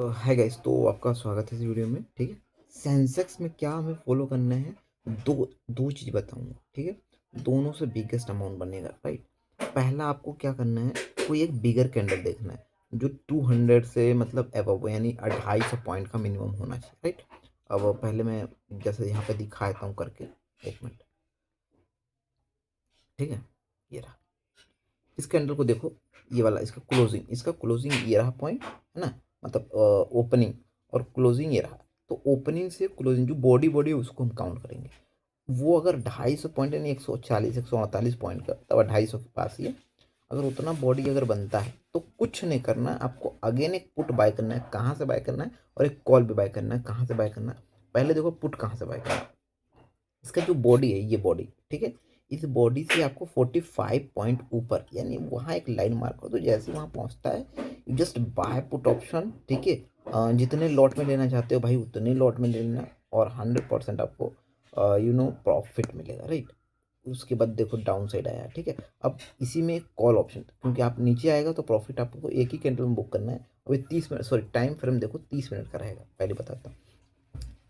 Hi guys, तो आपका स्वागत है इस वीडियो में। ठीक है, सेंसेक्स में क्या हमें फॉलो करना है? दो दो चीज़ बताऊंगा। ठीक है, दोनों से बिगेस्ट अमाउंट बनेगा, राइट। पहला आपको क्या करना है, कोई एक बिगर कैंडल देखना है जो 200 से मतलब एबव यानी 250 पॉइंट का मिनिमम होना चाहिए, राइट। अब पहले मैं जैसे यहाँ पे दिखा देता हूँ करके, एक मिनट। ठीक है, ये रहा। इस कैंडल को देखो, ये वाला इसका क्लोजिंग ये रहा पॉइंट, है ना। मतलब ओपनिंग और क्लोजिंग ये रहा। तो ओपनिंग से क्लोजिंग जो बॉडी बॉडी है उसको हम काउंट करेंगे। वो अगर 250 पॉइंट यानी 140 148 पॉइंट का, तब 250 के पास ही है। अगर उतना बॉडी अगर बनता है तो कुछ नहीं करना, आपको अगेन एक पुट बाय करना है। कहाँ से बाय करना है? और एक कॉल भी बाय करना है। कहाँ से बाय करना है? पहले देखो पुट कहाँ से बाय करना है। इसका जो बॉडी है, ये बॉडी, ठीक है, इस बॉडी से आपको 45 पॉइंट ऊपर यानी वहाँ एक लाइन मार्क हो, तो जैसे वहाँ पहुँचता है you just buy put option. ठीक है, जितने लॉट में लेना चाहते हो भाई उतने लॉट में ले लेना, और 100% आपको प्रॉफिट मिलेगा, राइट। उसके बाद देखो डाउन साइड आया, ठीक है। अब इसी में एक कॉल ऑप्शन, क्योंकि आप नीचे आएगा तो प्रॉफिट आपको एक ही कैंडल में बुक करना है। अभी 30 मिनट, सॉरी टाइम फ्रेम देखो 30 मिनट का रहेगा, पहले बताता हूँ।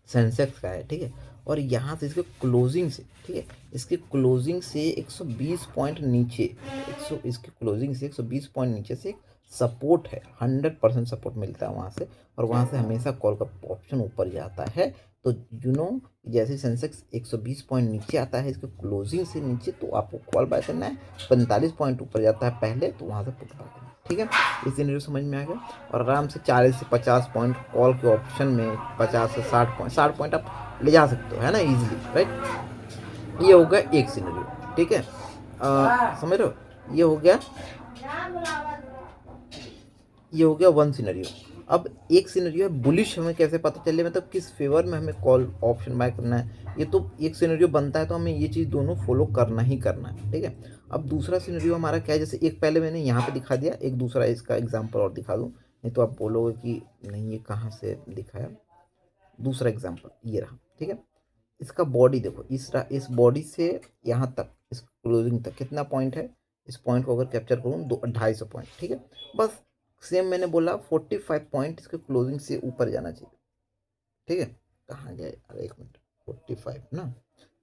सेंसेक्स का है, ठीक है। और यहाँ से इसके क्लोजिंग से, ठीक है, इसके क्लोजिंग से 120 पॉइंट नीचे, 100 इसके क्लोजिंग से 120 पॉइंट नीचे से सपोर्ट है। 100% सपोर्ट मिलता है वहाँ से, और वहाँ से हमेशा कॉल का ऑप्शन ऊपर जाता है। तो जैसे सेंसेक्स 120 पॉइंट नीचे आता है इसके क्लोजिंग से नीचे, तो आपको कॉल बाय करना है। 45 पॉइंट ऊपर जाता है पहले, तो वहाँ से पुट बाय करना है। ठीक है, इस सिनेरियो समझ में आ गया। और आराम से 40 से 50 पॉइंट कॉल के ऑप्शन में, 50 से 60 पॉइंट आप ले जा सकते हो, है ना, इजीली, राइट। ये हो गया एक सिनेरियो। ठीक है, समझ रहे हो, ये हो गया वन सिनेरियो। अब एक सिनेरियो है बुलिश, हमें कैसे पता चले मतलब किस फेवर में हमें कॉल ऑप्शन बाय करना है। ये तो एक सिनेरियो बनता है तो हमें ये चीज़ दोनों फॉलो करना ही करना है, ठीक है। अब दूसरा सिनेरियो हमारा क्या है, जैसे एक पहले मैंने यहाँ पे दिखा दिया, एक दूसरा इसका एग्जांपल और दिखा दूँ, नहीं तो आप बोलोगे कि नहीं ये कहाँ से दिखाया। दूसरा एग्जांपल ये रहा, ठीक है। इसका बॉडी देखो, इस बॉडी से यहाँ तक, इस क्लोजिंग तक कितना पॉइंट है। इस पॉइंट को अगर कैप्चर करूँ, 250 पॉइंट, ठीक है। बस सेम मैंने बोला 45 पॉइंट इसके क्लोजिंग से ऊपर जाना चाहिए, ठीक है। कहाँ गए, अरे एक मिनट, 45 ना।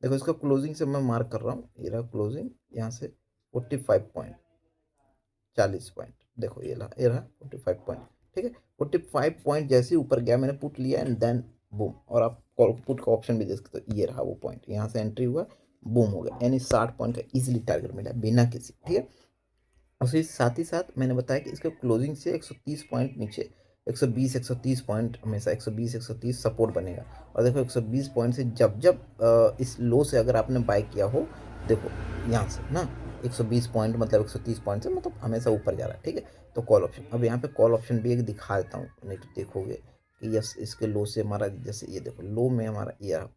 देखो इसका क्लोजिंग से मैं मार्क कर रहा हूँ, ये रहा क्लोजिंग, यहाँ से 45 पॉइंट, 40 पॉइंट, देखो ये रहा 45 पॉइंट, ठीक है। 45 पॉइंट जैसे ही ऊपर गया मैंने पुट लिया एंड देन बूम, और आप पुट का ऑप्शन भी देख सकते हो, ये रहा वो पॉइंट, यहाँ से एंट्री हुआ, बूम हो गया, यानी 60 पॉइंट का इजीली टारगेट मिला बिना किसी, ठीक है। उसी साथ ही साथ मैंने बताया कि इसके क्लोजिंग से 130 पॉइंट नीचे, 120 130 पॉइंट, हमेशा 120 130 सपोर्ट बनेगा। और देखो 120 पॉइंट से जब जब इस लो से अगर आपने बाय किया हो, देखो यहाँ से ना 120 पॉइंट मतलब 130 पॉइंट से मतलब हमेशा ऊपर जा रहा है, ठीक है। तो कॉल ऑप्शन, अब यहाँ पे कॉल ऑप्शन भी एक दिखा देता हूँ, नहीं तो देखोगे कि यस इसके लो से हमारा, जैसे ये देखो लो में हमारा ये रहा,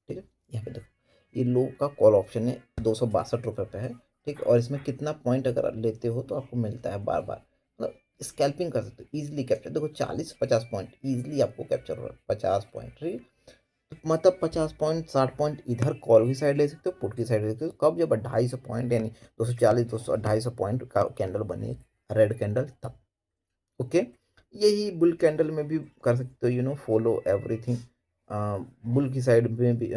ठीक है। यहाँ पे देखो ये लो का कॉल ऑप्शन है, 262 रुपये पे है, ठीक है। और इसमें कितना पॉइंट अगर आप लेते हो तो आपको मिलता है बार बार, मतलब स्कैल्पिंग कर सकते हो इजीली कैप्चर। देखो 40 50 पॉइंट इजीली आपको कैप्चर हो रहा है, 50 पॉइंट, ठीक है। तो मतलब 50 पॉइंट 60 पॉइंट इधर कॉल की साइड ले सकते हो, पुट की साइड ले सकते हो। कब? जब 250 पॉइंट यानी 240 200 250 पॉइंट का कैंडल बने, रेड कैंडल, तब। ओके, यही बुल कैंडल में भी कर सकते हो, फॉलो एवरीथिंग। बुल की साइड में भी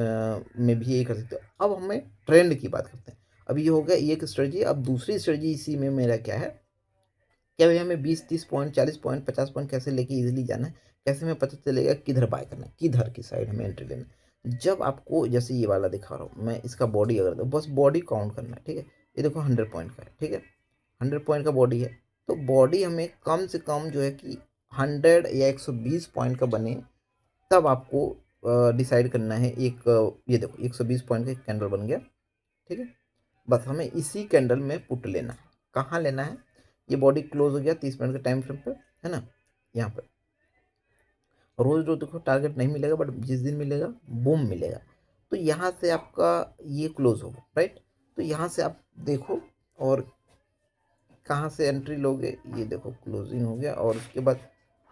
यही कर सकते हो। अब हमें ट्रेंड की बात करते हैं। अब ये हो गया एक स्ट्रेटजी। अब दूसरी स्ट्रेटजी इसी में मेरा क्या है, क्या भाई हमें 20 30 पॉइंट 40 पॉइंट 50 पॉइंट कैसे लेके इजीली जाना है, कैसे हमें पता चलेगा किधर बाय करना है, किधर की साइड हमें एंट्री लेना है। जब आपको जैसे ये वाला दिखा रहा हूँ मैं, इसका बॉडी अगर बस बॉडी काउंट करना है, ठीक है। ये देखो 100 पॉइंट का है, ठीक है, 100 पॉइंट का बॉडी है। तो बॉडी हमें कम से कम जो है कि 100 या 120 पॉइंट का बने, तब आपको डिसाइड करना है। ये देखो 120 पॉइंट का एक कैंडल बन गया, ठीक है। बस हमें इसी कैंडल में पुट लेना है। कहाँ लेना है? ये बॉडी क्लोज हो गया 30 मिनट के टाइम फ्रेम पे, है ना, यहाँ पे। रोज रोज देखो टारगेट नहीं मिलेगा, बट जिस दिन मिलेगा बूम मिलेगा। तो यहाँ से आपका ये क्लोज होगा, राइट। तो यहाँ से आप देखो, और कहाँ से एंट्री लोगे, ये देखो क्लोजिंग हो गया, और उसके बाद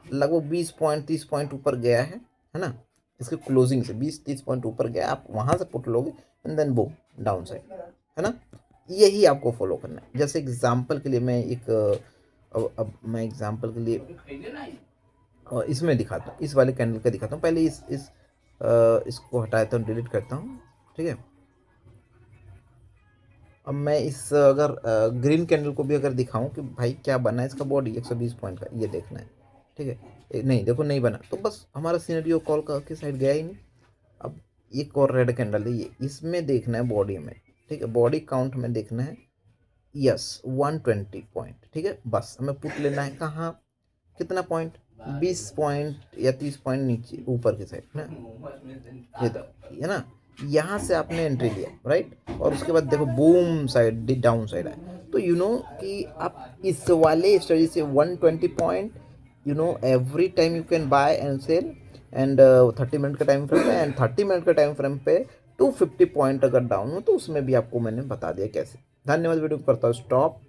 लगभग 20 पॉइंट 30 पॉइंट ऊपर गया है ना। इसके क्लोजिंग से 20 30 पॉइंट ऊपर गया, आप वहाँ से पुट लोगे and then boom down side, है ना। यही आपको फॉलो करना है। जैसे एग्जांपल के लिए मैं एक अब मैं एग्जांपल के लिए और इसमें दिखाता हूँ, इस वाले कैंडल का दिखाता हूँ। पहले इसको हटा देता हूँ, डिलीट करता हूँ, ठीक है। अब मैं इस अगर ग्रीन कैंडल को भी अगर दिखाऊं कि भाई क्या बना है इसका बॉडी 120 पॉइंट का, ये देखना है, ठीक है। नहीं देखो, नहीं बना, तो बस हमारा सिनेरियो कॉल का की साइड गया ही नहीं। अब एक और रेड कैंडल है ये, इसमें देखना है बॉडी में, ठीक है, बॉडी काउंट में देखना है, यस 120 पॉइंट, ठीक है। बस हमें पुट लेना है कहाँ, कितना पॉइंट, 20 पॉइंट या 30 पॉइंट नीचे ऊपर की साइड ना, ये तो है ना। यहाँ से आपने एंट्री लिया, राइट, और उसके बाद देखो बूम साइड डाउन साइड आए, तो यू नो कि आप इस वाले स्टडी से 120 point, you know every time you can buy and sell, and 30 minute का टाइम फ्रेम है, एंड 30 मिनट का टाइम फ्रेम पे 250 पॉइंट अगर डाउन हो तो उसमें भी आपको मैंने बता दिया कैसे। धन्यवाद, वीडियो को करता हूँ स्टॉप।